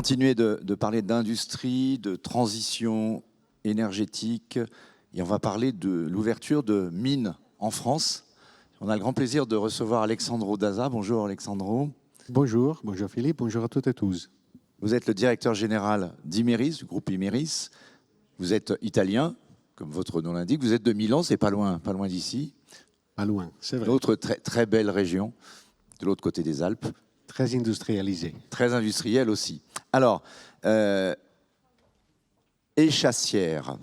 continuer de parler d'industrie, de transition énergétique, et on va parler de l'ouverture de mines en France. On a le grand plaisir de recevoir Alexandro Daza. Bonjour Alexandro. Bonjour Philippe, bonjour à toutes et tous. Vous êtes le directeur général d'Imerys, du groupe Imerys. Vous êtes italien, comme votre nom l'indique. Vous êtes de Milan, c'est pas loin d'ici. Pas loin, c'est vrai. L'autre très belle région, de l'autre côté des Alpes. Très industrialisé. Très industriel aussi. Alors, Échassières,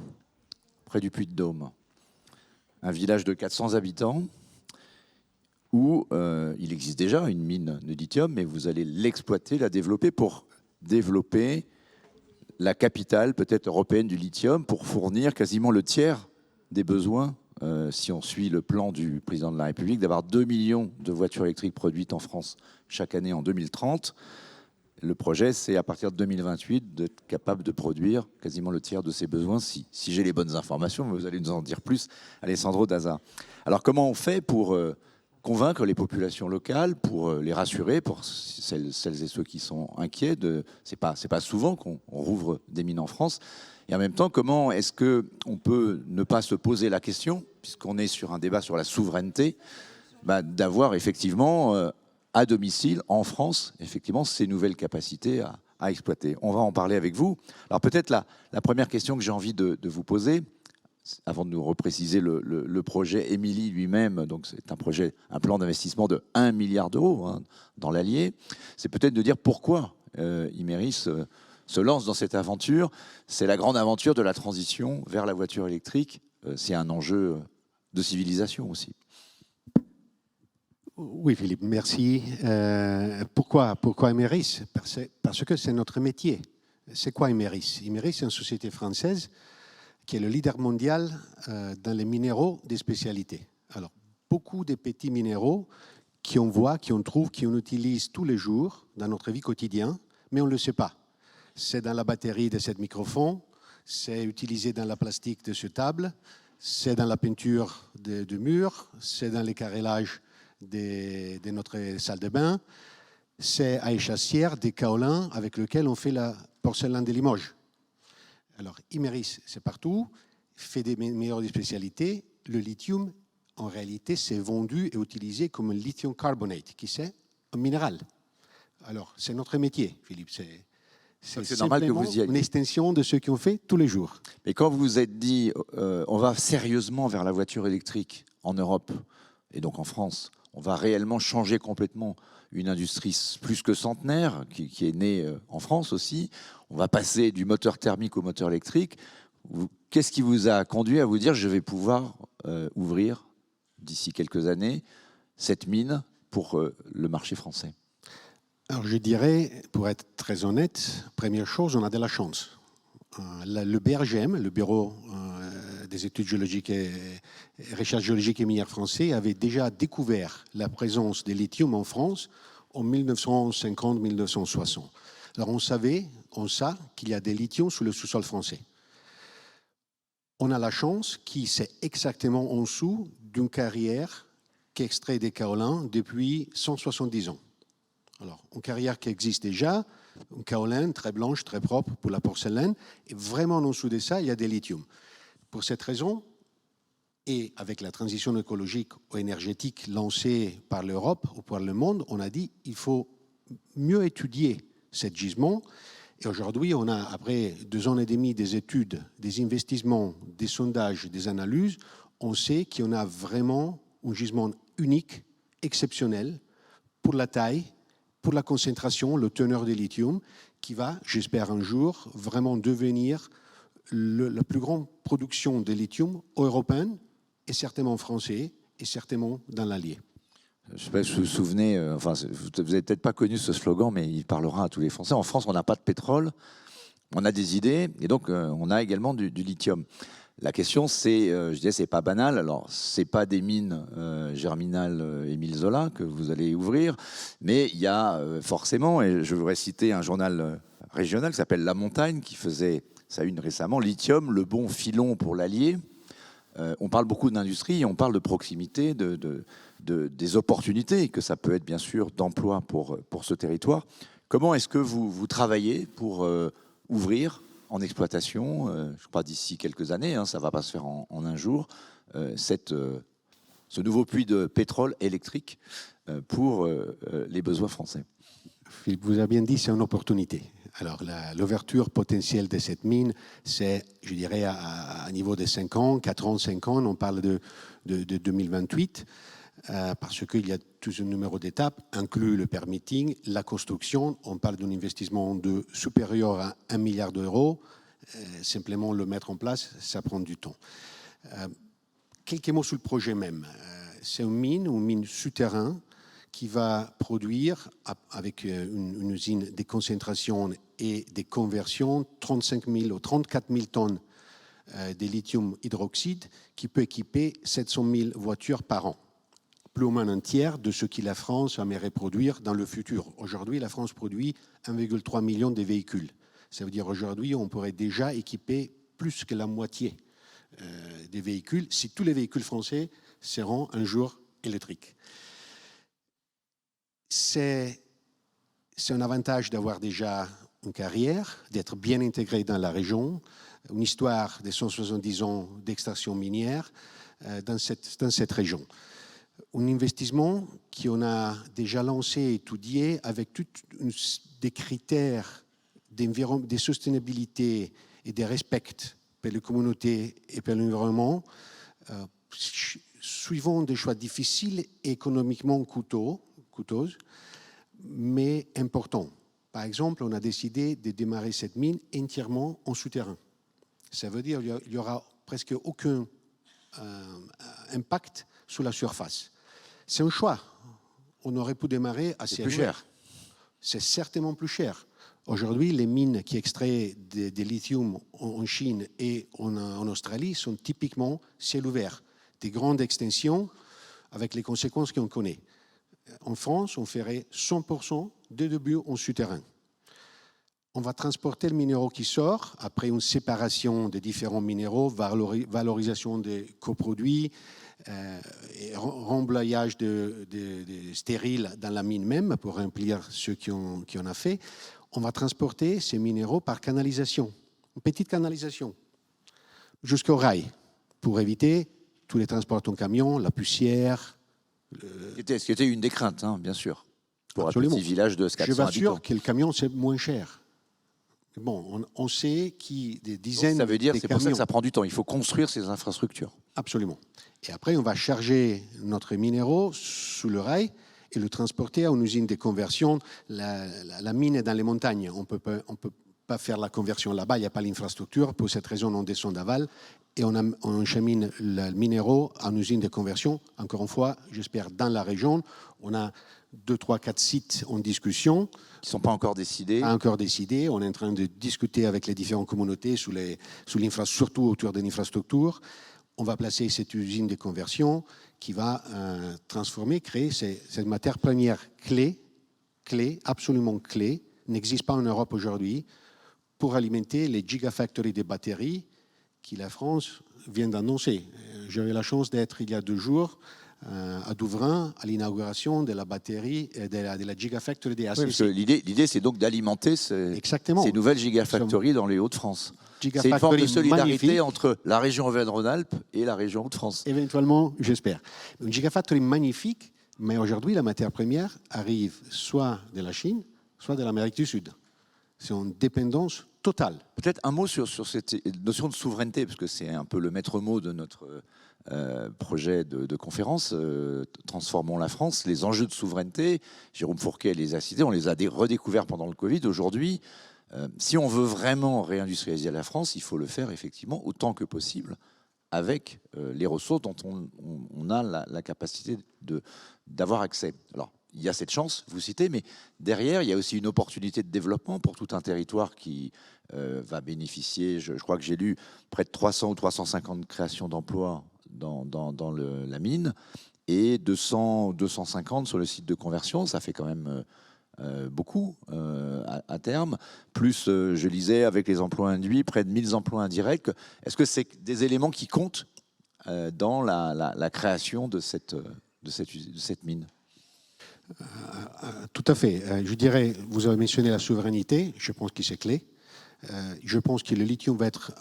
près du Puy-de-Dôme, un village de 400 habitants où il existe déjà une mine de lithium, mais vous allez l'exploiter, la développer pour développer la capitale peut-être européenne du lithium pour fournir quasiment le tiers des besoins, si on suit le plan du président de la République, d'avoir 2 millions de voitures électriques produites en France chaque année en 2030. Le projet, c'est à partir de 2028 d'être capable de produire quasiment le tiers de ses besoins, si j'ai les bonnes informations, mais vous allez nous en dire plus, Alessandro Daza. Alors comment on fait pour convaincre les populations locales, pour les rassurer, pour celles et ceux qui sont inquiets? C'est pas souvent qu'on rouvre des mines en France. Et en même temps, comment est-ce qu'on peut ne pas se poser la question, puisqu'on est sur un débat sur la souveraineté, d'avoir effectivement à domicile, en France, effectivement, ces nouvelles capacités à exploiter. On va en parler avec vous. Alors peut-être la première question que j'ai envie de vous poser, avant de nous repréciser le projet Émilie lui-même, donc c'est un plan d'investissement de 1 milliard d'euros dans l'Allier, c'est peut-être de dire pourquoi Imerys se lance dans cette aventure. C'est la grande aventure de la transition vers la voiture électrique. C'est un enjeu de civilisation aussi. Oui Philippe, merci. Pourquoi Imerys? Parce que c'est notre métier. C'est quoi Imerys? Imerys, c'est une société française qui est le leader mondial dans les minéraux des spécialités. Alors, beaucoup de petits minéraux qu'on voit, qu'on trouve, qu'on utilise tous les jours dans notre vie quotidienne, mais on ne le sait pas. C'est dans la batterie de ce microphone, c'est utilisé dans la plastique de ce table, c'est dans la peinture de mur, c'est dans les carrelages de notre salle de bain, c'est à Échassières des kaolins avec lesquels on fait la porcelaine de Limoges. Alors, Imerys, c'est partout, fait des minéraux de spécialité. Le lithium, en réalité, c'est vendu et utilisé comme un lithium carbonate, qui c'est un minéral. Alors, c'est notre métier, Philippe. C'est normal que vous y alliez. Une extension de ce qu'on fait tous les jours. Mais quand vous vous êtes dit, on va sérieusement vers la voiture électrique en Europe, et donc en France, on va réellement changer complètement une industrie plus que centenaire, qui est née en France aussi. On va passer du moteur thermique au moteur électrique. Qu'est-ce qui vous a conduit à vous dire je vais pouvoir ouvrir d'ici quelques années cette mine pour le marché français? Alors je dirais, pour être très honnête, première chose, on a de la chance. Le BRGM, le Bureau des études géologiques et recherches géologiques et minières français, avait déjà découvert la présence de lithium en France en 1950-1960. Alors on sait qu'il y a des lithiums sous le sous-sol français. On a la chance qui c'est exactement en dessous d'une carrière qui extrait des kaolins depuis 170 ans. Alors, une carrière qui existe déjà, une kaolin très blanche, très propre pour la porcelaine, et vraiment en dessous de ça, il y a des lithiums. Pour cette raison, et avec la transition écologique ou énergétique lancée par l'Europe ou par le monde, on a dit qu'il faut mieux étudier ce gisement. Et aujourd'hui, on a, après 2 ans et demi des études, des investissements, des sondages, des analyses, on sait qu'on a vraiment un gisement unique, exceptionnel, pour la taille, pour la concentration, le teneur de lithium, qui va, j'espère un jour, vraiment devenir la plus grande production de lithium européenne, et certainement français, et certainement dans l'Allier. Je ne sais pas si vous vous souvenez, vous n'avez peut-être pas connu ce slogan, mais il parlera à tous les Français. En France, on n'a pas de pétrole, on a des idées, et donc on a également du lithium. La question, c'est, je disais, c'est pas banal. Alors, c'est pas des mines Germinal Émile Zola que vous allez ouvrir, mais il y a forcément, et je voudrais citer un journal régional qui s'appelle La Montagne, qui faisait sa une récemment, lithium, le bon filon pour l'Allier. On parle beaucoup d'industrie, on parle de proximité, des opportunités que ça peut être bien sûr d'emploi pour ce territoire. Comment est-ce que vous travaillez pour ouvrir en exploitation, je crois d'ici quelques années, hein, ça ne va pas se faire en un jour, ce nouveau puits de pétrole électrique pour les besoins français? Philippe, vous avez bien dit, c'est une opportunité. Alors, l'ouverture potentielle de cette mine, c'est, je dirais, à niveau de 5 ans, 4 ans, 5 ans, on parle de 2028, parce qu'il y a tout un numéro d'étapes, inclus le permitting, la construction. On parle d'un investissement supérieur à 1 milliard d'euros. Simplement le mettre en place, ça prend du temps. Quelques mots sur le projet même. C'est une mine souterraine, qui va produire, avec une usine de concentration et de conversion, 35 000 ou 34 000 tonnes de lithium hydroxyde, qui peut équiper 700 000 voitures par an. Plus ou moins un tiers de ce que la France aimerait produire dans le futur. Aujourd'hui, la France produit 1,3 million de véhicules. Ça veut dire aujourd'hui, on pourrait déjà équiper plus que la moitié des véhicules si tous les véhicules français seront un jour électriques. C'est un avantage d'avoir déjà une carrière, d'être bien intégré dans la région, une histoire de 170 ans d'extraction minière dans cette région. Un investissement qu'on a déjà lancé et étudié avec tous des critères de sustainabilité et de respect pour les communautés et pour l'environnement, suivant des choix difficiles et économiquement coûteuses, mais importants. Par exemple, on a décidé de démarrer cette mine entièrement en souterrain. Ça veut dire qu'il n'y aura presque aucun impact sur la surface. C'est un choix. On aurait pu démarrer assez C'est plus cher. C'est certainement plus cher. Aujourd'hui, les mines qui extraient des lithium en Chine et en Australie sont typiquement ciel ouvert, des grandes extensions avec les conséquences qu'on connaît. En France, on ferait 100% dès le début en souterrain. On va transporter le minéraux qui sort après une séparation des différents minéraux, valorisation des coproduits, et remblayage de stériles dans la mine même pour remplir ceux qui en a fait. On va transporter ces minéraux par canalisation, une petite canalisation, jusqu'au rail pour éviter tous les transports en camion, la poussière. Ce qui était une des craintes, hein, bien sûr, pour Absolument. un petit village de 400 habitants. Je habitants. m'assure que le camion, c'est moins cher. Bon, on sait qu'il des dizaines Donc, ça veut dire, c'est pour ça que camions. ça prend du temps. Il faut construire ces infrastructures. Absolument. Et après, on va charger notre minéraux sous le rail et le transporter à une usine de conversion. La mine est dans les montagnes. On peut pas faire la conversion là-bas. Il n'y a pas l'infrastructure. Pour cette raison, on descend d'aval et on achemine le minéraux à une usine de conversion. Encore une fois, j'espère, dans la région. On a 2, 3, 4 sites en discussion. Qui ne sont pas encore décidés. Pas encore décidés. On est en train de discuter avec les différentes communautés surtout autour de l'infrastructure. On va placer cette usine de conversion qui va créer cette matière première clé, absolument clé, n'existe pas en Europe aujourd'hui, pour alimenter les gigafactories des batteries que la France vient d'annoncer. J'ai eu la chance d'être il y a 2 jours à Douvrin, à l'inauguration de la batterie, de la gigafactory des ACC. Oui, l'idée, c'est donc d'alimenter ces nouvelles gigafactories dans les Hauts-de-France. C'est une forme de solidarité magnifique entre la région Auvergne-Rhône-Alpes et la région Hauts-de-France. Éventuellement, j'espère. Une gigafactory magnifique, mais aujourd'hui, la matière première arrive soit de la Chine, soit de l'Amérique du Sud. C'est une dépendance totale. Peut-être un mot sur cette notion de souveraineté, parce que c'est un peu le maître mot de notre projet de conférence, Transformons la France, les enjeux de souveraineté. Jérôme Fourquet les a cités, on les a redécouverts pendant le Covid. Aujourd'hui, si on veut vraiment réindustrialiser la France, il faut le faire effectivement autant que possible avec les ressources dont on a la capacité d'avoir accès. Alors, il y a cette chance, vous citez, mais derrière, il y a aussi une opportunité de développement pour tout un territoire qui va bénéficier, je crois que j'ai lu, près de 300 ou 350 créations d'emplois dans la mine et 200 ou 250 sur le site de conversion. Ça fait quand même beaucoup à terme. Plus, je lisais, avec les emplois induits, près de 1000 emplois indirects. Est-ce que c'est des éléments qui comptent dans la création de cette mine ? Tout à fait. Je dirais, vous avez mentionné la souveraineté, je pense que c'est clé. Je pense que le lithium va être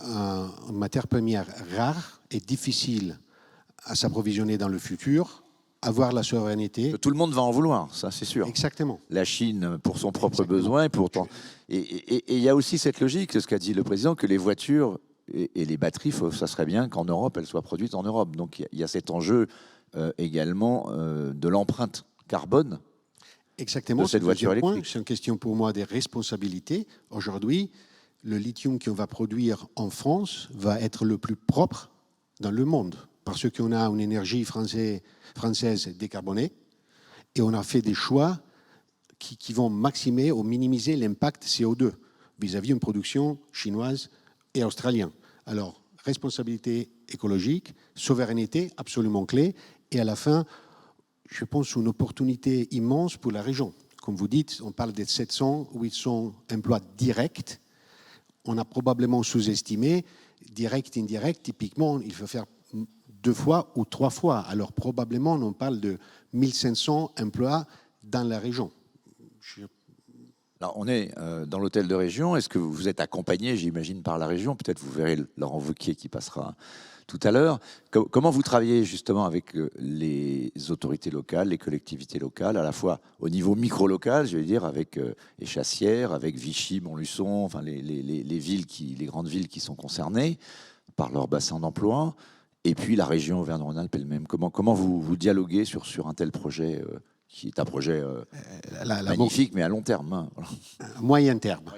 une matière première rare et difficile à s'approvisionner dans le futur. Avoir la souveraineté. Tout le monde va en vouloir, ça c'est sûr. Exactement. La Chine pour son propre Exactement. besoin et pourtant. Et il y a aussi cette logique, c'est ce qu'a dit le président, que les voitures et les batteries, ça serait bien qu'en Europe, elles soient produites en Europe. Donc il y a cet enjeu également de l'empreinte carbone. Exactement. De cette voiture électrique. C'est une question pour moi des responsabilités. Aujourd'hui, le lithium qu'on va produire en France va être le plus propre dans le monde parce qu'on a une énergie française décarbonée et on a fait des choix qui vont maximer ou minimiser l'impact CO2 vis-à-vis d'une production chinoise et australienne. Alors, responsabilité écologique, souveraineté absolument clé et à la fin, je pense, une opportunité immense pour la région. Comme vous dites, on parle de 700, 800 emplois directs. On a probablement sous-estimé, direct, indirect, typiquement, il faut faire 2 fois ou 3 fois. Alors probablement, on parle de 1500 emplois dans la région. Alors, on est dans l'hôtel de région. Est-ce que vous êtes accompagné, j'imagine, par la région? Peut-être vous verrez Laurent Wauquiez qui passera tout à l'heure. Comment vous travaillez justement avec les autorités locales, les collectivités locales, à la fois au niveau micro-local, je vais dire, avec Échassières, avec Vichy, Montluçon, enfin les grandes villes qui sont concernées par leur bassin d'emploi, et puis la région Auvergne-Rhône-Alpes elle-même. Comment vous dialoguez sur un tel projet qui est un projet magnifique, mais à long terme. Hein, voilà. Moyen terme.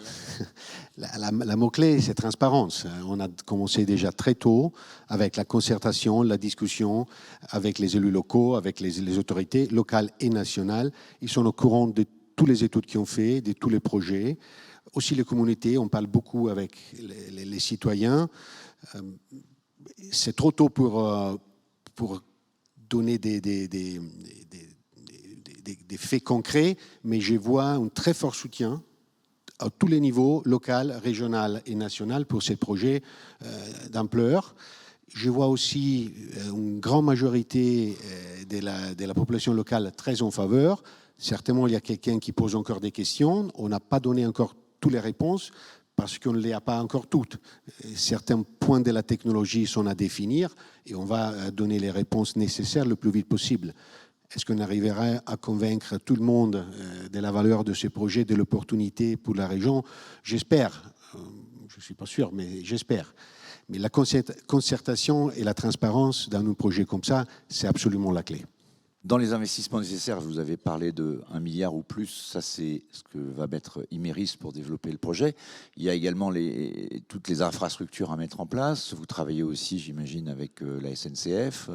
La mot-clé, c'est transparence. On a commencé déjà très tôt avec la concertation, la discussion avec les élus locaux, avec les autorités locales et nationales. Ils sont au courant de tous les études qu'ils ont fait, de tous les projets. Aussi les communautés, on parle beaucoup avec les citoyens. C'est trop tôt pour donner des faits concrets, mais je vois un très fort soutien à tous les niveaux, local, régional et national, pour ces projets d'ampleur. Je vois aussi une grande majorité de la population locale très en faveur. Certainement, il y a quelqu'un qui pose encore des questions. On n'a pas donné encore toutes les réponses parce qu'on ne les a pas encore toutes. Certains points de la technologie sont à définir et on va donner les réponses nécessaires le plus vite possible. Est-ce qu'on arrivera à convaincre tout le monde de la valeur de ces projets, de l'opportunité pour la région? J'espère. Je ne suis pas sûr, mais j'espère. Mais la concertation et la transparence dans un projet comme ça, c'est absolument la clé. Dans les investissements nécessaires, vous avez parlé de 1 milliard ou plus. Ça, c'est ce que va mettre Imerys pour développer le projet. Il y a également toutes les infrastructures à mettre en place. Vous travaillez aussi, j'imagine, avec la SNCF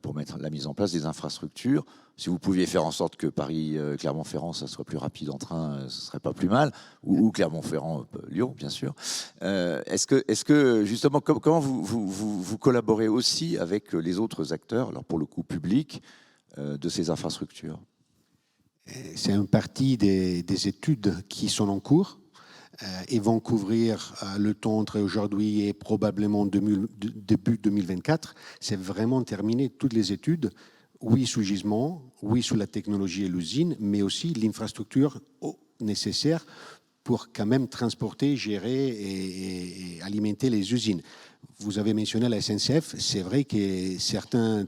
pour mettre la mise en place des infrastructures. Si vous pouviez faire en sorte que Paris-Clermont-Ferrand, ça soit plus rapide en train, ce serait pas plus mal, ou Clermont-Ferrand-Lyon, bien sûr. Est-ce que justement, comment vous collaborez aussi avec les autres acteurs, alors pour le coup public, de ces infrastructures? C'est une partie des études qui sont en cours et vont couvrir le temps entre aujourd'hui et probablement début 2024. C'est vraiment terminé toutes les études, oui sous gisement, oui sous la technologie et l'usine, mais aussi l'infrastructure nécessaire pour quand même transporter, gérer et alimenter les usines. Vous avez mentionné la SNCF, c'est vrai que certains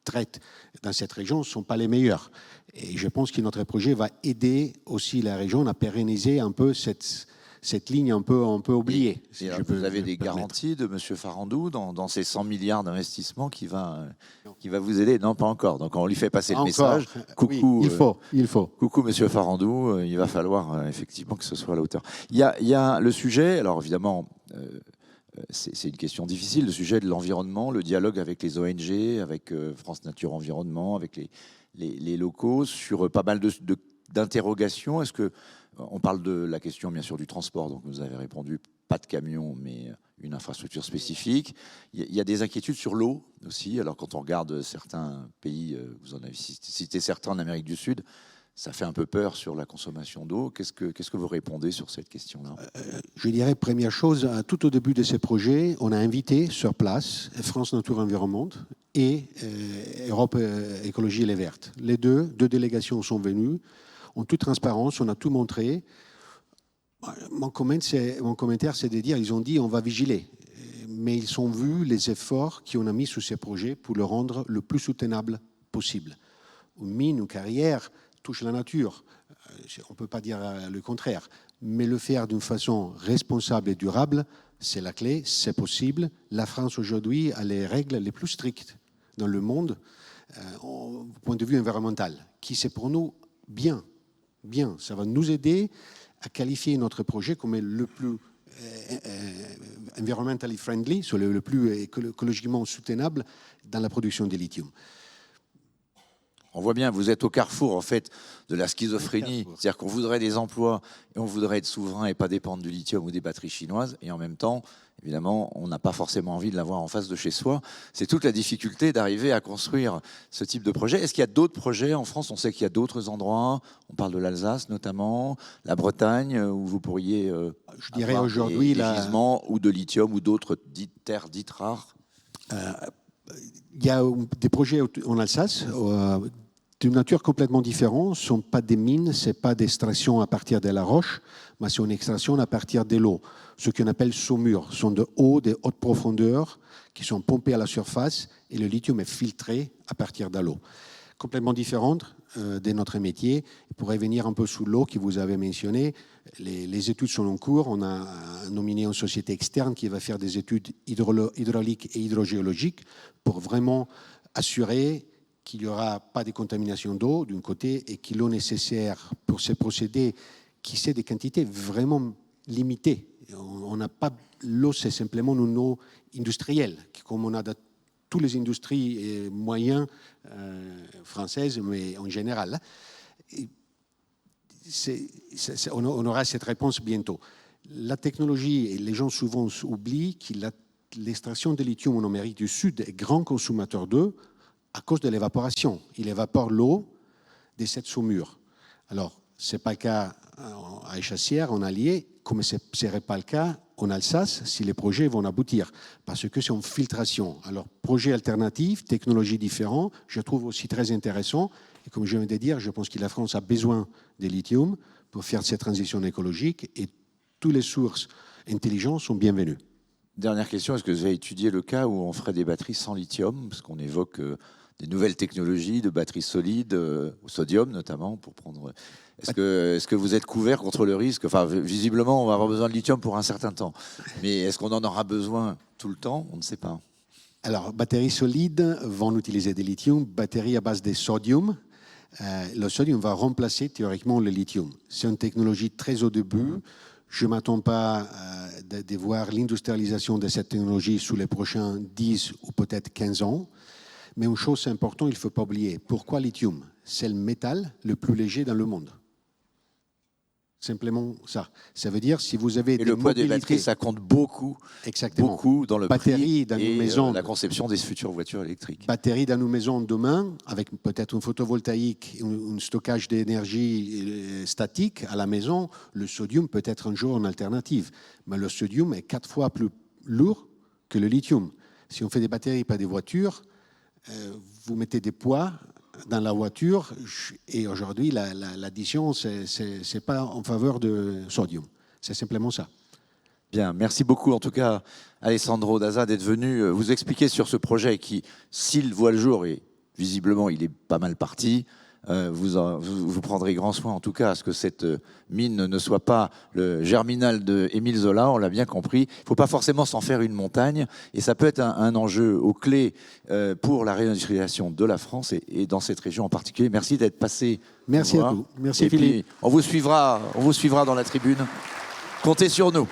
traites dans cette région ne sont pas les meilleurs. Et je pense que notre projet va aider aussi la région à pérenniser un peu cette ligne un peu oubliée. Si vous avez des garanties de M. Farandou dans ces 100 milliards d'investissements qui va vous aider? Non, pas encore. Donc on lui fait passer le message. Coucou, oui, il faut. Coucou M. Farandou, il va falloir effectivement que ce soit à la hauteur. Il y a le sujet, alors évidemment, c'est une question difficile, le sujet de l'environnement, le dialogue avec les ONG, avec France Nature Environnement, avec les locaux, sur pas mal d'interrogations. Est-ce que on parle de la question, bien sûr, du transport, donc vous avez répondu, pas de camion, mais une infrastructure spécifique. Il y a des inquiétudes sur l'eau aussi. Alors, quand on regarde certains pays, vous en avez cité certains en Amérique du Sud, Ça fait un peu peur sur la consommation d'eau. Qu'est-ce que vous répondez sur cette question-là? Je dirais, première chose, tout au début de ces projets, on a invité sur place France Nature Environnement et Europe Écologie et les Vertes. Les deux délégations sont venues. En toute transparence, on a tout montré. Mon commentaire, c'est de dire, ils ont dit, on va vigiler. Mais ils ont vu les efforts qu'on a mis sur ces projets pour le rendre le plus soutenable possible. Une mine, une carrière touche la nature. On ne peut pas dire le contraire. Mais le faire d'une façon responsable et durable, c'est la clé, c'est possible. La France aujourd'hui a les règles les plus strictes dans le monde, au point de vue environnemental, qui c'est pour nous bien. Ça va nous aider à qualifier notre projet comme le plus environmentally friendly, soit le plus écologiquement soutenable dans la production de lithium. On voit bien, vous êtes au carrefour en fait de la schizophrénie, c'est-à-dire qu'on voudrait des emplois et on voudrait être souverain et pas dépendre du lithium ou des batteries chinoises, et en même temps, évidemment, on n'a pas forcément envie de l'avoir en face de chez soi. C'est toute la difficulté d'arriver à construire ce type de projet. Est-ce qu'il y a d'autres projets en France? On sait qu'il y a d'autres endroits, on parle de l'Alsace notamment, la Bretagne, où vous pourriez je dirais aujourd'hui des gisements ou de lithium ou d'autres terres dites rares. Il y a des projets en Alsace d'une nature complètement différente. Ce ne sont pas des mines, ce n'est pas d'extraction à partir de la roche, mais c'est une extraction à partir de l'eau. Ce qu'on appelle saumure. Ce sont des hautes profondeurs qui sont pompées à la surface et le lithium est filtré à partir de l'eau. Complètement différente de notre métier. Pour revenir un peu sous l'eau que vous avez mentionné, les études sont en cours. On a nominé une société externe qui va faire des études hydrauliques et hydrogéologiques pour vraiment assurer qu'il n'y aura pas de contamination d'eau d'un côté et que l'eau nécessaire pour ces procédés, qui c'est des quantités vraiment limitées. On n'a pas l'eau, c'est simplement une eau industrielle, comme on a dans toutes les industries moyennes françaises, mais en général. On aura cette réponse bientôt. La technologie, et les gens souvent oublient que l'extraction de lithium en Amérique du Sud est grand consommateur d'eau à cause de l'évaporation. Il évapore l'eau de cette saumure. Alors, ce n'est pas le cas à Échassières, en Allier, comme ce ne serait pas le cas en Alsace si les projets vont aboutir, parce que c'est une filtration. Alors, projet alternatif, technologie différente, je trouve aussi très intéressant. Et comme je viens de dire, je pense que la France a besoin de lithium pour faire cette transition écologique et toutes les sources intelligentes sont bienvenues. Dernière question, est-ce que vous avez étudié le cas où on ferait des batteries sans lithium? Parce qu'on évoque des nouvelles technologies de batteries solides, au sodium notamment, pour prendre... Est-ce que vous êtes couvert contre le risque? Enfin, visiblement, on va avoir besoin de lithium pour un certain temps. Mais est-ce qu'on en aura besoin tout le temps? On ne sait pas. Alors, batteries solides vont utiliser des lithium, batteries à base de sodium. Le sodium va remplacer théoriquement le lithium. C'est une technologie très au début. Je ne m'attends pas de voir l'industrialisation de cette technologie sous les prochains 10 ou peut-être 15 ans. Mais une chose importante, il ne faut pas oublier. Pourquoi lithium? C'est le métal le plus léger dans le monde. Simplement ça. Ça veut dire si vous avez et le poids des batteries, ça compte beaucoup, exactement, beaucoup dans le batterie prix dans et nos maisons, la conception des futures voitures électriques. Batterie dans nos maisons demain, avec peut-être une photovoltaïque, un stockage d'énergie statique à la maison, le sodium peut être un jour une alternative. Mais le sodium est 4 fois plus lourd que le lithium. Si on fait des batteries, pas des voitures, vous mettez des poids dans la voiture et aujourd'hui l'addition c'est pas en faveur de sodium, c'est simplement ça. Bien, merci beaucoup en tout cas Alessandro Daza d'être venu vous expliquer sur ce projet qui, s'il voit le jour, et visiblement il est pas mal parti, vous prendrez grand soin en tout cas à ce que cette mine ne soit pas le germinal de Émile Zola, on l'a bien compris. Il ne faut pas forcément s'en faire une montagne et ça peut être un enjeu aux clés pour la réindustrialisation de la France et dans cette région en particulier. Merci d'être passé. Merci à vous. Merci Philippe. On vous suivra dans la tribune. Comptez sur nous.